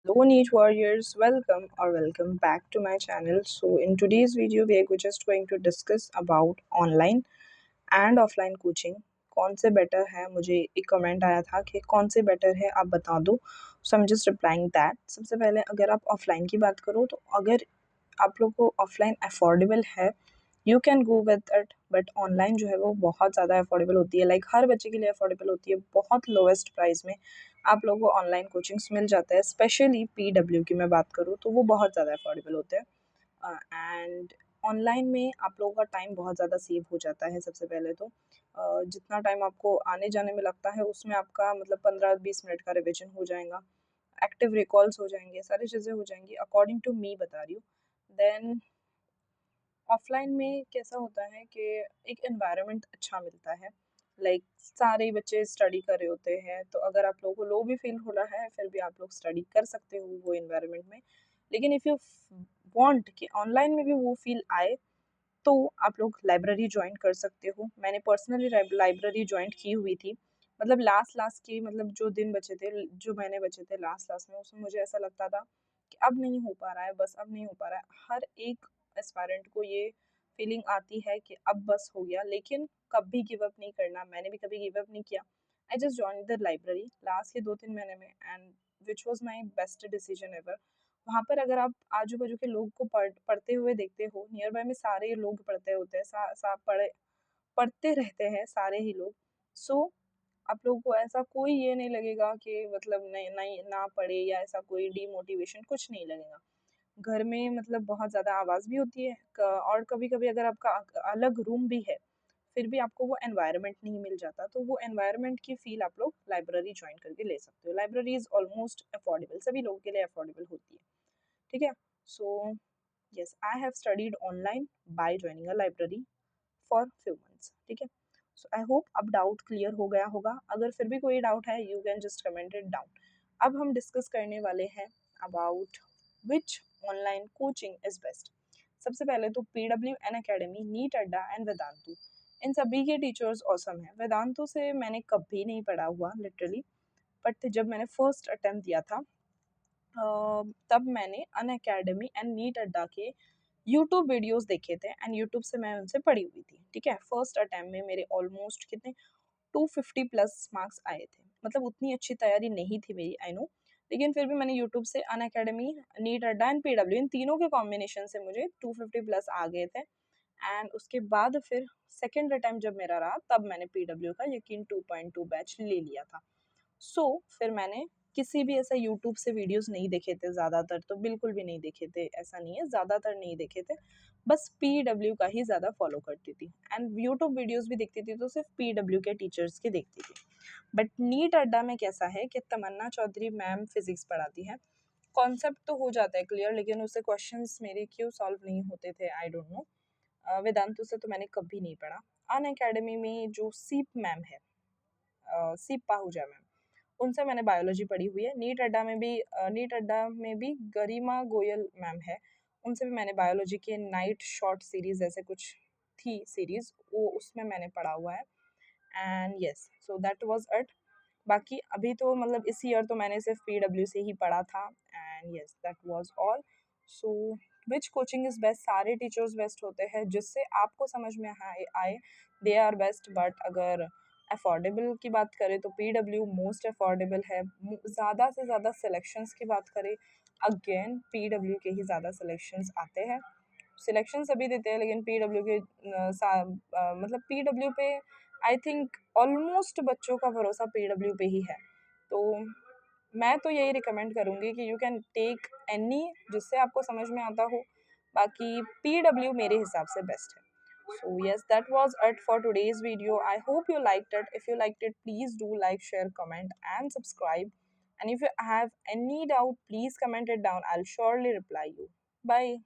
Hello niche warriors, welcome back to my channel. So in today's video we are just going to discuss about online and offline coaching. कौन से better है, मुझे एक comment आया था कि कौन से बेटर है आप बता दो. So I am just replying that. सबसे पहले अगर आप ऑफलाइन की बात करो तो अगर आप लोग को ऑफलाइन अफोर्डेबल है, you can go with it. But online जो है वो बहुत ज़्यादा अफोर्डेबल होती है, लाइक हर बच्चे के लिए अफोर्डेबल होती है. बहुत लोवेस्ट प्राइस में आप लोगों को ऑनलाइन कोचिंग्स मिल जाता है. स्पेशली PW की मैं बात करूँ तो वो बहुत ज़्यादा अफोर्डेबल होते हैं. एंड ऑनलाइन में आप लोगों का टाइम बहुत ज़्यादा सेव हो जाता है. सबसे पहले तो जितना टाइम आपको आने जाने में लगता है उसमें आपका मतलब 15-20 मिनट का रिविजन हो जाएगा, एक्टिव रिकॉल्स हो जाएंगे, सारी चीज़ें हो जाएंगी. अकॉर्डिंग टू मी बता रही हूँ. देन ऑफलाइन में कैसा होता है कि एक एनवायरनमेंट अच्छा मिलता है, लाइक सारे बच्चे स्टडी कर रहे होते हैं, तो अगर आप लोगों को लो भी फील हो रहा है फिर भी आप लोग स्टडी कर सकते हो वो एनवायरनमेंट में. लेकिन इफ़ यू वांट कि ऑनलाइन में भी वो फील आए तो आप लोग लाइब्रेरी ज्वाइन कर सकते हो. मैंने पर्सनली लाइब्रेरी ज्वाइन की हुई थी. मतलब लास्ट लास्ट के मतलब जो दिन बचे थे, जो महीने बचे थे लास्ट लास्ट में, उसमें मुझे ऐसा लगता था कि अब नहीं हो पा रहा है, बस अब नहीं हो पा रहा है. हर एक एस्पायरेंट को ये फीलिंग आती है कि अब बस हो गया, लेकिन कभी गिव अप नहीं करना. मैंने भी कभी गिव अप नहीं किया. I just join the library last के 2-3 महीने में, and which was my best decision ever. वहाँ पर अगर आप आजू बाजू के लोग को पढ़ते हुए देखते हो, नियर बाय में सारे लोग पढ़ते होते हैं, पढ़ते रहते हैं सारे ही लोग. सो आप लोगों को ऐसा कोई ये नहीं लगेगा कि मतलब नहीं नहीं ना पढ़े, या ऐसा कोई डीमोटिवेशन कुछ नहीं लगेगा. घर में मतलब बहुत ज़्यादा आवाज़ भी होती है, और कभी कभी अगर आपका अलग रूम भी है फिर भी आपको वो एनवायरनमेंट नहीं मिल जाता. तो वो एनवायरनमेंट की फील आप लोग लाइब्रेरी ज्वाइन करके ले सकते हो. लाइब्रेरी इज़ ऑलमोस्ट अफोर्डेबल, सभी लोगों के लिए अफोर्डेबल होती है. ठीक है. So yes, I have studied online by joining a library for few months. ठीक है. सो आई होप अब डाउट क्लियर हो गया होगा. अगर फिर भी कोई डाउट है you can just comment it down. अब हम डिस्कस करने वाले हैं about which online coaching is best. सबसे पहले तो PW एन अकेडमी, नीट अड्डा एंड वेदांतु, इन सभी के टीचर्स ऑसम हैं. वेदांतु से मैंने कभी नहीं पढ़ा हुआ लिटरली, बट जब मैंने फर्स्ट अटेम्प्ट दिया था तब मैंने अन अकेडमी एंड नीट अड्डा के यूट्यूब वीडियोस देखे थे, एंड यूट्यूब से मैं उनसे पढ़ी हुई थी. ठीक है. फर्स्ट अटेम्प्ट में मेरे ऑलमोस्ट कितने 250 प्लस मार्क्स आए थे. मतलब उतनी अच्छी तैयारी नहीं थी मेरी, आई नो. लेकिन फिर भी मैंने यूट्यूब से अन अकेडमी, नीट अड्डा एंड PW, इन तीनों के कॉम्बिनेशन से मुझे 250 प्लस आ गए थे. एंड उसके बाद फिर सेकेंड अटेम्प्ट जब मेरा रहा तब मैंने PW का यकीन 2.2 बैच ले लिया था. फिर मैंने किसी भी ऐसा यूट्यूब से वीडियोस नहीं देखे थे, ज़्यादातर तो बिल्कुल भी नहीं देखे थे, ऐसा नहीं है, ज़्यादातर नहीं देखे थे. बस PW का ही ज़्यादा फॉलो करती थी, एंड यूट्यूब वीडियोस भी देखती थी तो सिर्फ PW के टीचर्स के देखती थी. बट नीट अड्डा में कैसा है कि तमन्ना चौधरी मैम फिजिक्स पढ़ाती है. कॉन्सेप्ट तो हो जाता है क्लियर, लेकिन उससे क्वेश्चंस मेरे क्यों सॉल्व नहीं होते थे, आई डोंट नो. वेदांतु से तो मैंने कभी नहीं पढ़ा. अन अकेडमी में जो सीप मैम है, सीप पाहुजा मैम, उनसे मैंने बायोलॉजी पढ़ी हुई है. नीट अड्डा में भी गरिमा गोयल मैम है, उनसे भी मैंने बायोलॉजी के नाइट शॉर्ट सीरीज ऐसे कुछ थी सीरीज, वो उसमें मैंने पढ़ा हुआ है. And yes, so that was it. बाकी अभी तो मतलब इस ईयर तो मैंने सिर्फ PW से ही पढ़ा था. And yes, that was all. So which coaching is best, सारे टीचर्स बेस्ट होते हैं, जिससे आपको समझ में आए दे आर बेस्ट. बट अगर अफोर्डेबल की बात करें तो PW मोस्ट अफोर्डेबल है. ज़्यादा से ज़्यादा सिलेक्शंस की बात करें, अगेन PW के ही ज़्यादा सिलेक्शंस आते हैं. सिलेक्शन सभी देते हैं लेकिन PW के मतलब PW पे आई थिंक ऑलमोस्ट बच्चों का भरोसा PW पे ही है. तो मैं तो यही रिकमेंड करूँगी कि यू कैन टेक एनी जिससे आपको समझ में आता हो. बाकी PW मेरे हिसाब से बेस्ट है. So yes, that was it for today's video. I hope you liked it. If you liked it, please do like, share, comment and subscribe. And if you have any doubt, please comment it down. I'll surely reply you. Bye.